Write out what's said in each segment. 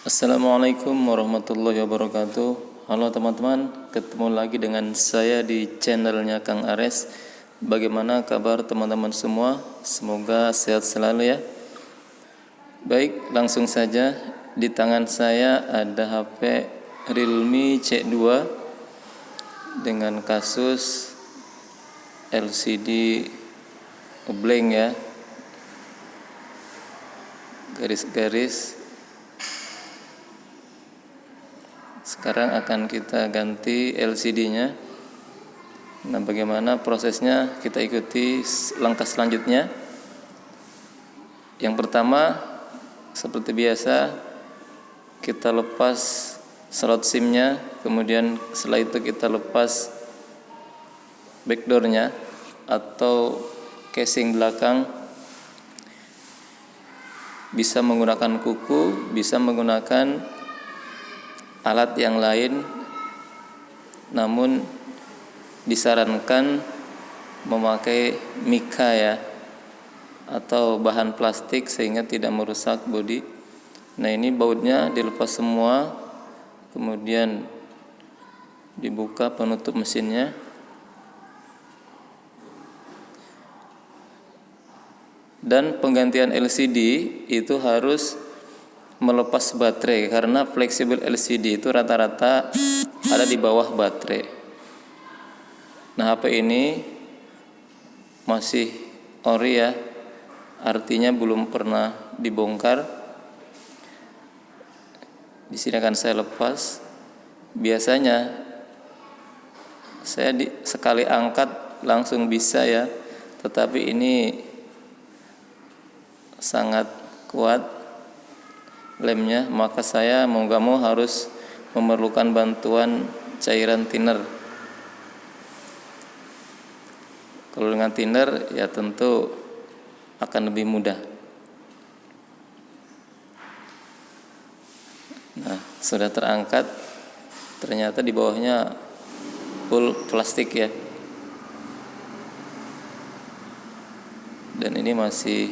Assalamualaikum warahmatullahi wabarakatuh. Halo teman-teman, ketemu lagi dengan saya di channelnya Kang Ares. Bagaimana kabar teman-teman semua? Semoga sehat selalu ya. Baik, langsung saja. Di tangan saya ada HP Realme C2 dengan kasus LCD blank ya, garis-garis. Sekarang akan kita ganti LCD-nya. Nah, bagaimana prosesnya? Kita ikuti langkah selanjutnya. Yang pertama, seperti biasa, kita lepas slot SIM-nya, kemudian setelah itu kita lepas backdoor-nya atau casing belakang. Bisa menggunakan kuku, bisa menggunakan alat yang lain, namun disarankan memakai mika ya, atau bahan plastik sehingga tidak merusak bodi. Nah, ini bautnya dilepas semua, kemudian dibuka penutup mesinnya. Dan penggantian LCD itu harus melepas baterai, karena fleksibel LCD itu rata-rata ada di bawah baterai. Nah, HP ini masih ori ya, artinya belum pernah dibongkar. Di sini akan saya lepas. Biasanya saya sekali angkat langsung bisa ya, tetapi ini sangat kuat lemnya, maka saya mau gak mau harus memerlukan bantuan cairan thinner. Kalau dengan thinner ya tentu akan lebih mudah. Nah, sudah terangkat, ternyata di bawahnya full plastik ya. Dan ini masih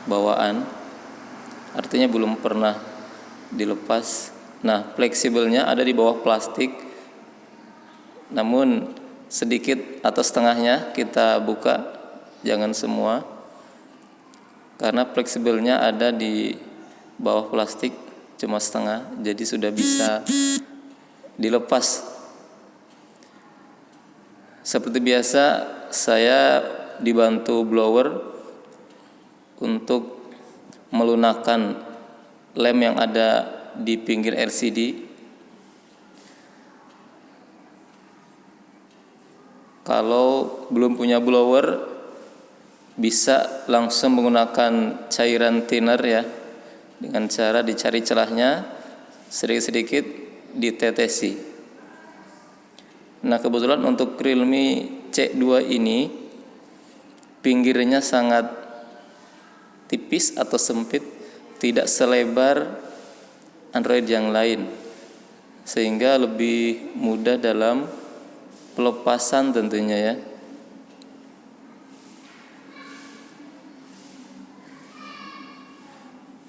bawaan, artinya belum pernah dilepas. Nah, fleksibelnya ada di bawah plastik, namun sedikit atau setengahnya kita buka, jangan semua, karena fleksibelnya ada di bawah plastik cuma setengah, jadi sudah bisa dilepas. Seperti biasa, saya dibantu blower untuk melunakkan lem yang ada di pinggir LCD. Kalau belum punya blower, bisa langsung menggunakan cairan thinner ya, dengan cara dicari celahnya, sedikit-sedikit ditetesi. Nah, kebetulan untuk Realme C2 ini pinggirnya sangat tipis atau sempit, tidak selebar Android yang lain, sehingga lebih mudah dalam pelepasan tentunya ya.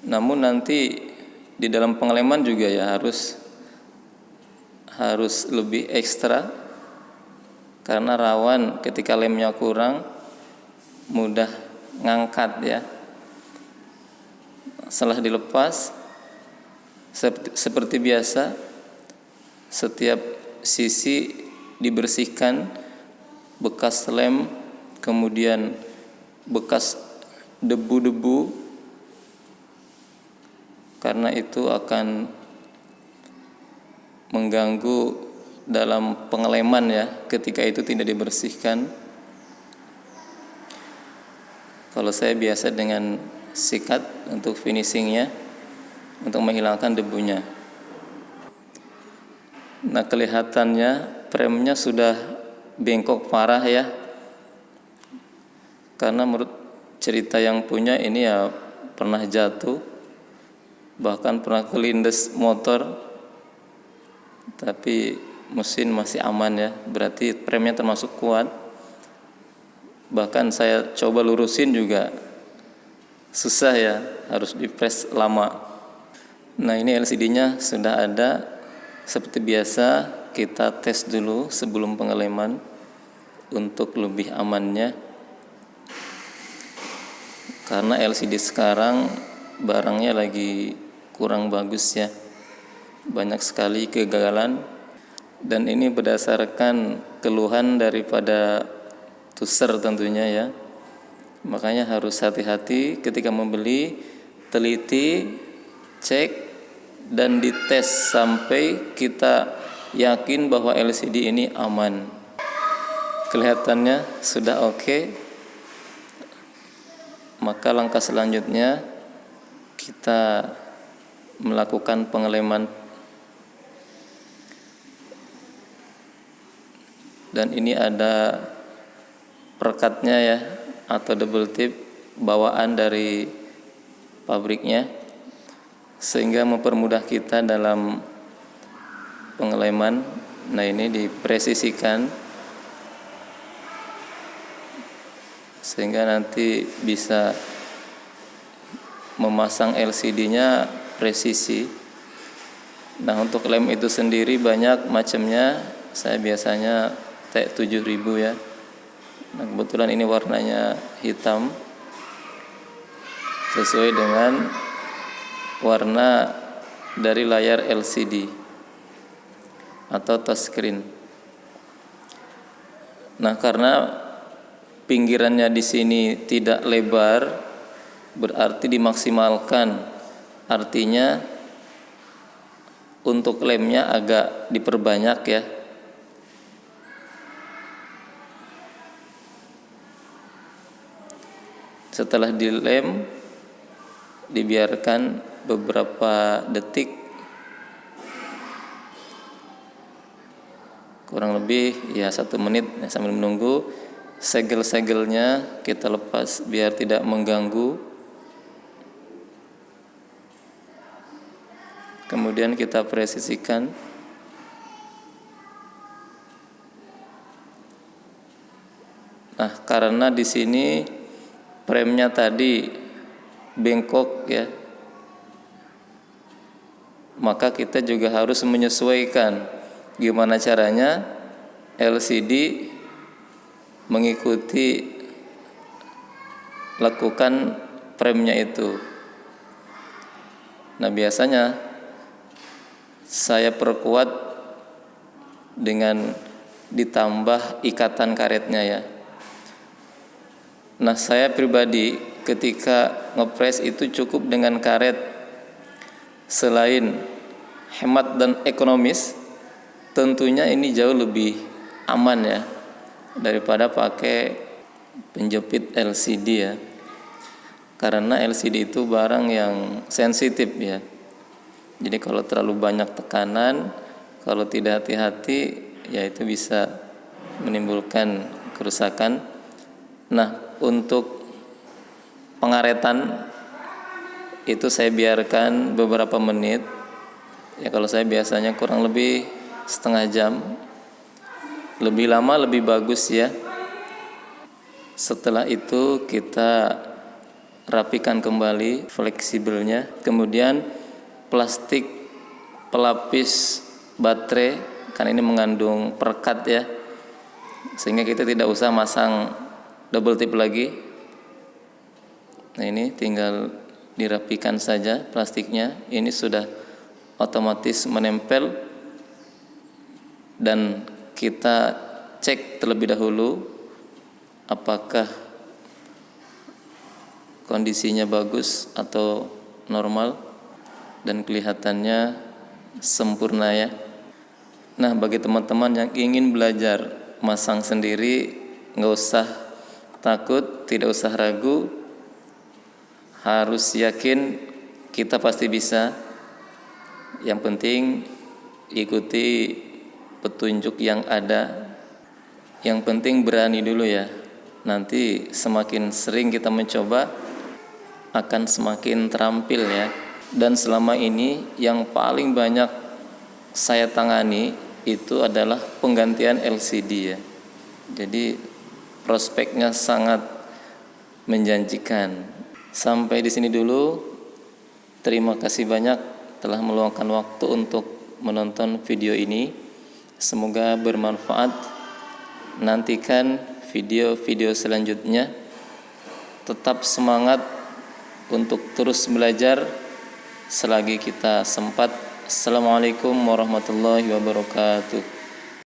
Namun nanti di dalam pengeleman juga ya harus lebih ekstra, karena rawan ketika lemnya kurang, mudah ngangkat ya. Setelah dilepas, seperti biasa, setiap sisi dibersihkan, bekas lem, kemudian bekas debu-debu, karena itu akan mengganggu dalam pengeleman ya, ketika itu tidak dibersihkan. Kalau saya biasa dengan sikat untuk finishingnya, untuk menghilangkan debunya. Nah, kelihatannya premnya sudah bengkok parah ya, karena menurut cerita yang punya ini ya pernah jatuh, bahkan pernah kelindes motor, tapi mesin masih aman ya, berarti premnya termasuk kuat. Bahkan saya coba lurusin juga susah ya, harus dipres lama. Nah, ini LCD-nya sudah ada. Seperti biasa, kita tes dulu sebelum pengeleman untuk lebih amannya. Karena LCD sekarang barangnya lagi kurang bagus ya. Banyak sekali kegagalan, dan ini berdasarkan keluhan daripada user tentunya ya. Makanya harus hati-hati ketika membeli, teliti, cek dan dites sampai kita yakin bahwa LCD ini aman. Kelihatannya sudah oke. Maka langkah selanjutnya kita melakukan pengeleman. Dan ini ada perekatnya ya, atau double tip bawaan dari pabriknya, sehingga mempermudah kita dalam pengeleman. Nah, ini dipresisikan sehingga nanti bisa memasang LCD-nya presisi. Nah, untuk lem itu sendiri banyak macamnya. Saya biasanya T7000 ya. Nah, kebetulan ini warnanya hitam sesuai dengan warna dari layar LCD atau touchscreen. Nah, karena pinggirannya di sini tidak lebar, berarti dimaksimalkan. Artinya untuk lemnya agak diperbanyak ya. Setelah dilem, dibiarkan beberapa detik, kurang lebih ya 1 menit ya, sambil menunggu. Segel-segelnya kita lepas biar tidak mengganggu. Kemudian kita presisikan. Nah, karena di sini premnya tadi bengkok ya, maka kita juga harus menyesuaikan gimana caranya LCD mengikuti lakukan premnya itu. Nah, biasanya saya perkuat dengan ditambah ikatan karetnya ya. Nah, saya pribadi ketika ngepres itu cukup dengan karet. Selain hemat dan ekonomis, tentunya ini jauh lebih aman ya daripada pakai penjepit LCD ya. Karena LCD itu barang yang sensitif ya. Jadi kalau terlalu banyak tekanan, kalau tidak hati-hati ya itu bisa menimbulkan kerusakan. Nah, untuk pengaretan itu saya biarkan beberapa menit. Ya, kalau saya biasanya kurang lebih setengah jam. Lebih lama lebih bagus ya. Setelah itu kita rapikan kembali fleksibelnya. Kemudian plastik pelapis baterai, kan ini mengandung perekat ya, sehingga kita tidak usah masang double tip lagi. Nah, ini tinggal dirapikan saja plastiknya. Ini sudah otomatis menempel, dan kita cek terlebih dahulu apakah kondisinya bagus atau normal dan kelihatannya sempurna ya. Nah, bagi teman-teman yang ingin belajar masang sendiri, nggak usah takut, tidak usah ragu, harus yakin kita pasti bisa. Yang penting ikuti petunjuk yang ada. Yang penting berani dulu ya. Nanti semakin sering kita mencoba, akan semakin terampil ya. Dan selama ini yang paling banyak saya tangani itu adalah penggantian LCD ya. Jadi prospeknya sangat menjanjikan. Sampai di sini dulu. Terima kasih banyak. telah meluangkan waktu untuk menonton video ini. Semoga bermanfaat. Nantikan video-video selanjutnya. Tetap semangat untuk terus belajar selagi kita sempat. Assalamualaikum warahmatullahi wabarakatuh.